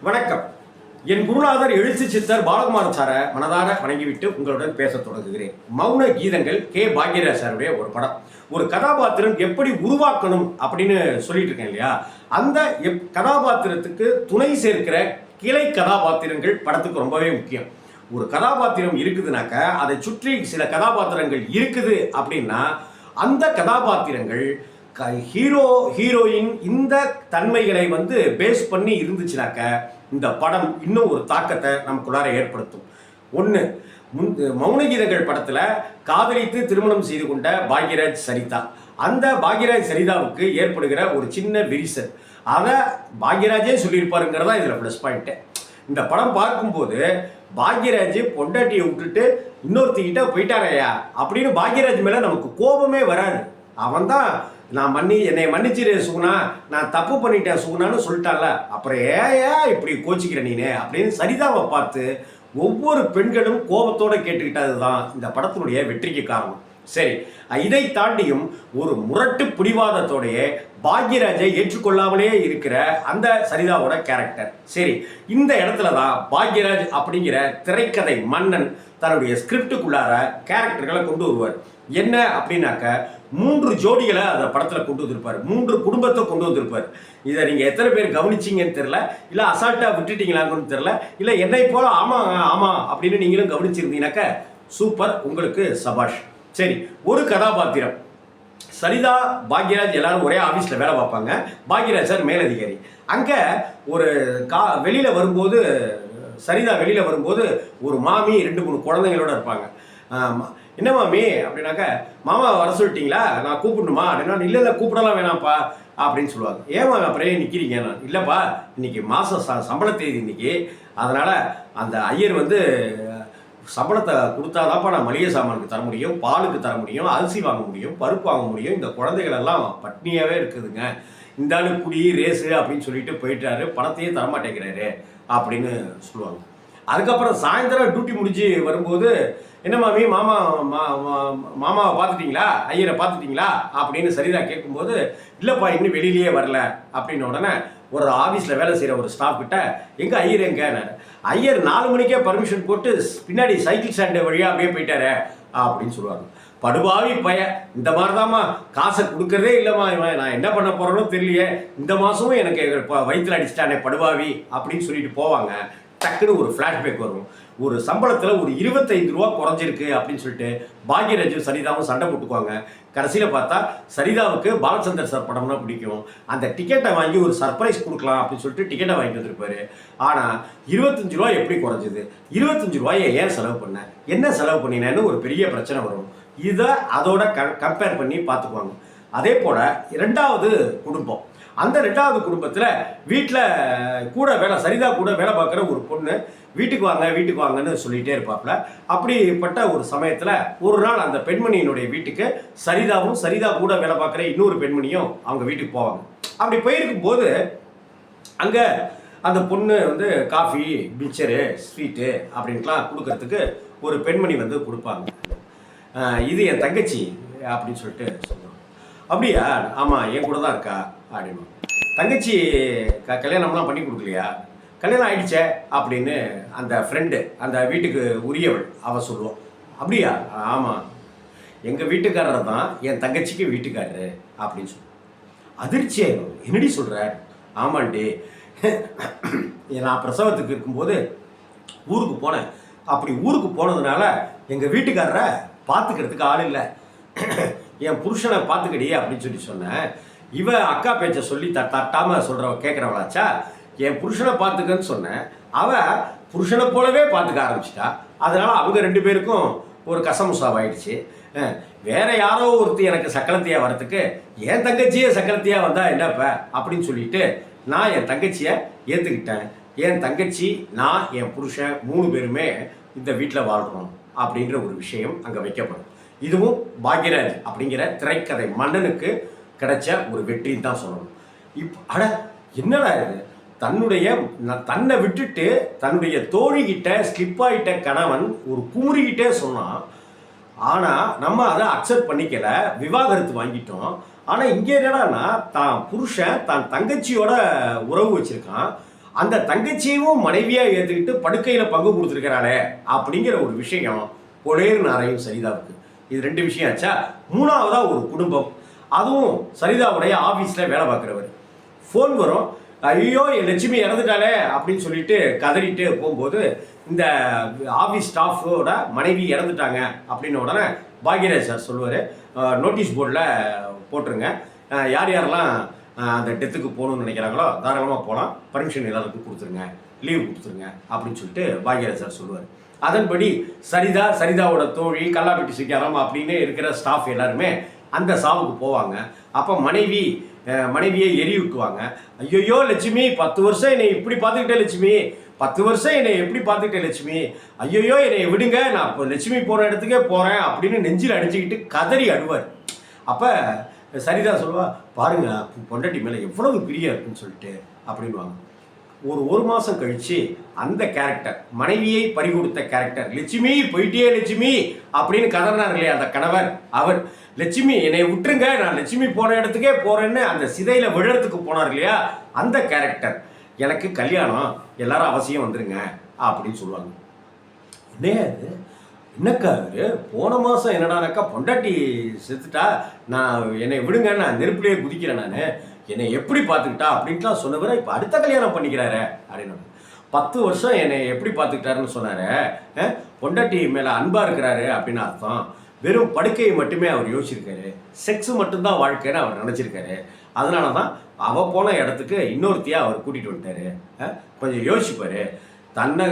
வணக்கம். என் குருநாதர் எழுத்து சித்தர் பாலகுமார சாரை மனதார வணங்கிவிட்டு உங்களுடன் பேச தொடங்குகிறேன். மௌன கீதங்கள் கே பாக்யராஜ் சாருடைய ஒரு படம். ஒரு கதாபாத்திரம் எப்படி உருவாக்கணும் அப்படின்னு சொல்லிட்டு இருக்கேன் இல்லையா, அந்த கதாபாத்திரத்துக்கு துணை சேர்க்கிற கிளை கதாபாத்திரங்கள் படத்துக்கு ரொம்பவே முக்கியம். ஒரு கதாபாத்திரம் இருக்குதுனாக்க அதை சுற்றி சில கதாபாத்திரங்கள் இருக்குது அப்படின்னா அந்த கதாபாத்திரங்கள் ஹீரோ ஹீரோயின் இந்த தன்மைகளை பேஸ் பண்ணி இருந்துச்சுனாக்க இந்த படம் இன்னும் ஒரு தாக்கத்தை நமக்குள்ளார ஏற்படுத்தும். ஒன்று, மௌனகீதங்கள் படத்தில் காதலித்து திருமணம் செய்து கொண்ட பாக்யராஜ் சரிதா, அந்த பாக்யராஜ் சரிதாவுக்கு ஏற்படுகிற ஒரு சின்ன விரிசல், அதை பாக்யராஜே சொல்லியிருப்பாருங்கிறதா இதில் ப்ளஸ் பாயிண்ட்டு. இந்த படம் பார்க்கும்போது பாக்யராஜ் பொண்டாட்டியை விட்டுட்டு இன்னொருத்திக்கிட்ட போயிட்டாரையா அப்படின்னு பாக்யராஜ் மேலே நமக்கு கோபமே வராது. அவன் தான் என்னை மன்னிச்சிரு சுகுணா, நான் தப்பு பண்ணிட்டேன் சுகுணான்னு சொல்லிட்டால, அப்புறம் ஏன் இப்படி கோச்சிக்கிற நீனே அப்படின்னு சரிதாவை பார்த்து ஒவ்வொரு பெண்களும் கோபத்தோடு கேட்டுக்கிட்டது தான் இந்த படத்தினுடைய வெற்றிக்கு காரணம். சரி, இதை தாண்டியும் ஒரு முரட்டு பிடிவாதத்தோடைய பாக்யராஜை ஏற்றுக்கொள்ளாமலே இருக்கிற அந்த சரிதாவோட கேரக்டர். சரி, இந்த இடத்துல தான் பாக்யராஜ் அப்படிங்கிற திரைக்கதை மன்னன் தன்னுடைய ஸ்கிரிப்டுக்குள்ளார கேரக்டர்களை கொண்டு வருவார். என்ன அப்படின்னாக்க 3 ஜோடிகளை அந்த படத்தில் கொண்டு வந்திருப்பார், 3 குடும்பத்தை கொண்டு வந்திருப்பார். இதை நீங்கள் எத்தனை பேர் கவனிச்சிங்கன்னு தெரில, இல்லை அசால்ட்டாக விட்டுட்டீங்களாங்கன்னு தெரில, இல்லை என்னை போல ஆமாம் ஆமாம் அப்படின்னு நீங்களும் கவனிச்சிருந்தீங்கன்னாக்க சூப்பர், உங்களுக்கு சபாஷ். சரி, ஒரு கதாபாத்திரம் சரிதா பாக்யராஜ் எல்லாரும் ஒரே ஆஃபீஸில் வேலை பார்ப்பாங்க. பாக்யராஜ் சார் மேலதிகாரி. அங்கே ஒரு வெளியில் வரும்போது சரிதா வெளியில் வரும்போது ஒரு மாமி 2-3 குழந்தைங்களோட இருப்பாங்க. என்ன மாமி அப்படின்னாக்க, மாமா வர சொல்லிட்டீங்களா, நான் கூப்பிடணுமா அப்படின்னா, இல்லை கூப்பிடலாம் வேணாம்ப்பா அப்படின்னு சொல்லுவாங்க. ஏமா அப்புறம் நிற்கிறீங்க? நான் இல்லைப்பா, இன்னைக்கு மாதம் சம்பள தேதி இன்னைக்கு, அதனால் அந்த ஐயர் சம்பளத்தை கொடுத்தாதான்ப்பா நான் மளிகை சாமானுக்கு தர முடியும், பாலுக்கு தர முடியும், அரிசி வாங்க முடியும், பருப்பு வாங்க முடியும், இந்த குழந்தைகளெல்லாம் பட்னியாகவே இருக்குதுங்க, இந்த ஆளு குடி ரேஸு அப்படின்னு சொல்லிட்டு போயிட்டாரு, பணத்தையே தரமாட்டேங்கிறாரு அப்படின்னு சொல்லுவாங்க. அதுக்கப்புறம் சாயந்தரம் டியூட்டி முடிஞ்சு வரும்போது, என்ன மாமி மாமாவை பார்த்துட்டிங்களா, ஐயரை பார்த்துட்டிங்களா அப்படின்னு சரிதா கேட்கும்போது, இல்லைப்பா இன்னும் வெளியிலேயே வரல அப்படின்னு உடனே ஒரு ஆஃபீஸில் வேலை செய்கிற ஒரு ஸ்டாஃப் கிட்ட, எங்கே ஐயர் எங்கன்னு, ஐயர் 4 மணிக்கே பர்மிஷன் போட்டு பின்னாடி சைக்கிள் ஸ்டாண்டு வழியாக அப்படியே போயிட்டாரு அப்படின்னு சொல்லுவாங்க. படுபாவி இந்த மாதிரி தாம்மா காசை கொடுக்கறதே இல்லைம்மா, இவன் நான் என்ன பண்ண போகிறேன்னு தெரியலையே, இந்த மாதமும் எனக்கு வயிற்றுல அடிச்சிட்டானே படுபாவி அப்படின்னு சொல்லிட்டு போவாங்க. டக்குன்னு ஒரு ஃப்ளாஷ்பேக் வரும். ஒரு சம்பளத்தில் ஒரு 25 ரூபா குறைஞ்சிருக்கு அப்படின்னு சொல்லிட்டு பாக்யராஜும் சரிதாவும் சண்டை போட்டுக்குவாங்க. கடைசியில் பார்த்தா சரிதாவுக்கு பாலச்சந்தர் சார் படம்னா பிடிக்கும், அந்த டிக்கெட்டை வாங்கி ஒரு சர்ப்ரைஸ் கொடுக்கலாம் அப்படின்னு சொல்லிட்டு டிக்கெட்டை வாங்கிட்டு வந்திருப்பாரு. ஆனால் 25 ரூபா எப்படி குறைஞ்சிது, 25 ரூபாயை ஏன் செலவு பண்ண, என்ன செலவு பண்ணினேன்னு ஒரு பெரிய பிரச்சனை வரும். இதை அதோட கம்பேர் பண்ணி பார்த்துக்குவாங்க. அதே போல் 2வது குடும்பம், அந்த 2வது குடும்பத்தில் வீட்டில் கூட சரிதா கூட வேலை பார்க்குற ஒரு பொண்ணு வீட்டுக்கு வாங்கன்னு சொல்லிகிட்டே இருப்பாப்புல. அப்படிப்பட்ட ஒரு சமயத்தில் ஒரு நாள் அந்த பெண்மணியினுடைய வீட்டுக்கு சரிதாவும் சரிதா கூட வேலை பார்க்குற இன்னொரு பெண்மணியும் அவங்க வீட்டுக்கு போவாங்க. அப்படி போயிருக்கும் போது அங்கே அந்த பொண்ணு காஃபி, மிக்சரு, ஸ்வீட்டு அப்படின்ட்டுலாம் கொடுக்கறதுக்கு ஒரு பெண்மணி கொடுப்பாங்க. இது என் தங்கச்சி அப்படின்னு சொல்லிட்டு சொல்லுவாங்க. அப்படியா, ஆமாம் என் கூட தான் இருக்கா அப்படின்னு. தங்கச்சி கல்யாணம்லாம் பண்ணி கொடுக்கலையா, கல்யாணம் ஆயிடுச்சே அப்படின்னு அந்த ஃப்ரெண்டு, அந்த வீட்டுக்கு உரியவள் அவள் சொல்லுவோம். அப்படியா, ஆமாம் எங்கள் வீட்டுக்காரர் தான் என் தங்கச்சிக்கு வீட்டுக்காரரு அப்படின்னு சொல்லுவோம். அதிர்ச்சி ஆயிடும். என்னடி சொல்கிற? ஆமாண்டி, நான் பிரசவத்துக்கு இருக்கும்போது ஊருக்கு போனேன், அப்படி ஊருக்கு போனதுனால எங்கள் வீட்டுக்காரரை பார்த்துக்கிறதுக்கு ஆள் இல்லை, என் புருஷனை பார்த்துக்கடி அப்படின்னு சொன்னேன். இவ அக்கா பேச்சை சொல்லி தட்டாமல் கேட்குறவளாச்சா, என் புருஷனை பார்த்துக்கன்னு சொன்னேன், அவள் புருஷனை போலவே பார்த்துக்க ஆரம்பிச்சிட்டா. அதனால் அவங்க 2 பேருக்கும் ஒரு கசமுசாவாயிடுச்சு. வேற யாரோ ஒருத்தர் எனக்கு சக்கலத்தையாக வரத்துக்கு என் தங்கச்சியே சக்கலத்தையாக வந்தால் என்னப்ப அப்படின்னு சொல்லிட்டு நான் என் தங்கச்சியை ஏற்றுக்கிட்டேன். என் தங்கச்சி, நான், என் புருஷன் 3 பேருமே இந்த வீட்டில் வாழ்கிறோம் அப்படின்ற ஒரு விஷயம் அங்கே வைக்கப்படும். இதுவும் பாக்யராஜ் அப்படிங்கிற திரைக்கதை மன்னனுக்கு கிடைச்ச ஒரு வெற்றின்னு தான் சொல்லணும். என்னடா இது, தன்னை விட்டுட்டு தன்னுடைய தோழிகிட்ட ஸ்லிப் ஆகிட்ட கணவன் ஒரு குமுறிக்கிட்டே சொன்னான். ஆனால் நம்ம அதை அக்செப்ட் பண்ணிக்கல, விவாகரத்து வாங்கிட்டோம். ஆனால் இங்கே என்னடான்னா தான் புருஷன் தன் தங்கச்சியோட உறவு வச்சுருக்கான், அந்த தங்கச்சியவும் மனைவியாக ஏற்றுக்கிட்டு படுக்கையில் பங்கு கொடுத்துருக்கிறாளே அப்படிங்கிற ஒரு விஷயம் பொழேர்னு அறையும் சரிதாவுக்கு. இது 2 விஷயம் ஆச்சா. 3வதா ஒரு குடும்பம், அதுவும் சரிதாவுடைய ஆஃபீஸில் வேலை பார்க்குறவர். ஃபோன் வரும், ஐயோ என் லட்சுமி இறந்துட்டாலே அப்படின்னு சொல்லிட்டு கதறிட்டு போகும்போது இந்த ஆஃபீஸ் ஸ்டாஃபோட மனைவி இறந்துட்டாங்க அப்படின்னு உடனே பாக்யராஜ் சார் சொல்லுவார், நோட்டீஸ் போர்டில் போட்டுருங்க, யார் யாரெல்லாம் அந்த டெத்துக்கு போகணும்னு நினைக்கிறாங்களோ தாராளமாக போகலாம், பர்மிஷன் எல்லாருக்கும் கொடுத்துருங்க, லீவ் கொடுத்துருங்க அப்படின்னு சொல்லிட்டு பாக்யராஜ் சார் சொல்லுவார். அதன்படி சரிதாவோட தோழி, கல்லாப்பட்டி சிக்காரம் அப்படின்னு இருக்கிற ஸ்டாஃப் எல்லாருமே அந்த சாவுக்கு போவாங்க. அப்போ மனைவியை எரிவிட்டுவாங்க. ஐயோ லட்சுமி 10 வருஷம் என்னை இப்படி பார்த்துக்கிட்டே லட்சுமி, 10 வருஷம் என்னை எப்படி பார்த்துக்கிட்டே லட்சுமி, ஐயோ என்னை விடுங்க, நான் இப்போ லட்சுமி போகிற இடத்துக்கே போகிறேன் அப்படின்னு நெஞ்சில் அடிச்சுக்கிட்டு கதறி அழுவார். அப்போ சரிதா சொல்லுவா, பாருங்க பொண்டாட்டி மேலே எவ்வளவு பிரியம் இருக்குன்னு சொல்லிட்டு அப்படின்வாங்க. ஒரு மாதம் கழித்து அந்த கேரக்டர், மனைவியை பறிகொடுத்த கேரக்டர், லட்சுமி போயிட்டே லட்சுமி அப்படின்னு கதறினார் இல்லையா அந்த கணவர், அவர் லட்சுமி என்னை விட்டுருங்க, நான் லட்சுமி போன இடத்துக்கே போகிறேன்னு அந்த சிதையில் விழறதுக்கு போனார் இல்லையா, அந்த கேரக்டர், எனக்கு கல்யாணம் எல்லாரும் அவசியம் வந்துருங்க அப்படின்னு சொல்லுவாங்க. என்னக்கா போன மாதம் என்னடானாக்கா பொண்டாட்டி செத்துட்டா, நான் என்னை விடுங்க, நான் நெருப்புலேயே குதிக்கிறேன், நான் என்னை எப்படி பார்த்துக்கிட்டா அப்படின்ட்டுலாம் சொன்னவரை இப்போ அடுத்த கல்யாணம் பண்ணிக்கிறாரு அப்படின்னு. 10 வருஷம் என்னை எப்படி பார்த்துக்கிட்டாருன்னு சொன்னார், பொண்டாட்டி மேலே அன்பாக இருக்கிறாரு அப்படின்னு அர்த்தம். வெறும் படுக்கையை மட்டுமே அவர் யோசிச்சிருக்காரு, செக்ஸு மட்டும்தான் வாழ்க்கைன்னு அவர் நினச்சிருக்காரு. அதனால தான் அவள் போன இடத்துக்கு இன்னொருத்தியாக அவர் கூட்டிகிட்டு வந்துட்டாரு. கொஞ்சம் யோசிப்பார். தன்னை